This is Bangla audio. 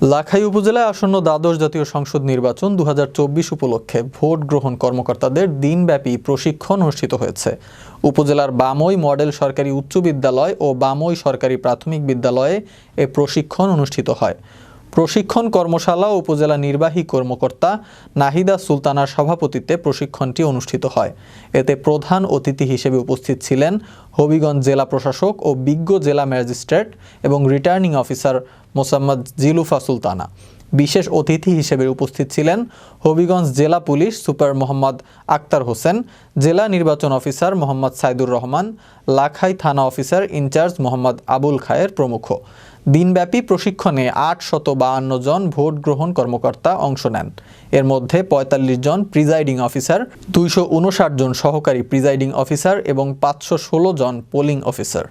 লাখাই উপজেলায় আসন্ন দ্বাদশ জাতীয় সংসদ নির্বাচন 2024 উপলক্ষে ভোট গ্রহণ কর্মকর্তাদের দিনব্যাপী প্রশিক্ষণ অনুষ্ঠিত হয়েছে। উপজেলার বামই মডেল সরকারি উচ্চ বিদ্যালয় ও বামই সরকারি প্রাথমিক বিদ্যালয়ে এ প্রশিক্ষণ অনুষ্ঠিত হয়। প্রশিক্ষণ কর্মশালা উপজেলা নির্বাহী কর্মকর্তা নাহিদা সুলতানার সভাপতিত্বে প্রশিক্ষণটি অনুষ্ঠিত হয়। এতে প্রধান অতিথি হিসেবে উপস্থিত ছিলেন হবিগঞ্জ জেলা প্রশাসক ও বিজ্ঞ জেলা ম্যাজিস্ট্রেট এবং রিটার্নিং অফিসার মোসাম্মদ জিলুফা সুলতানা। বিশেষ অতিথি হিসেবে উপস্থিত ছিলেন হবিগঞ্জ জেলা পুলিশ সুপার মোহাম্মদ আক্তার হোসেন, জেলা নির্বাচন অফিসার মোহাম্মদ সাইদুর রহমান, লাখাই থানা অফিসার ইনচার্জ মোহাম্মদ আবুল খায়ের প্রমুখ। দিনব্যাপী প্রশিক্ষণে 852 জন ভোট গ্রহণ কর্মকর্তা অংশ নেন। এর মধ্যে 45 জন প্রিজাইডিং অফিসার, 259 জন সহকারী প্রিজাইডিং অফিসার এবং 516 জন পোলিং অফিসার।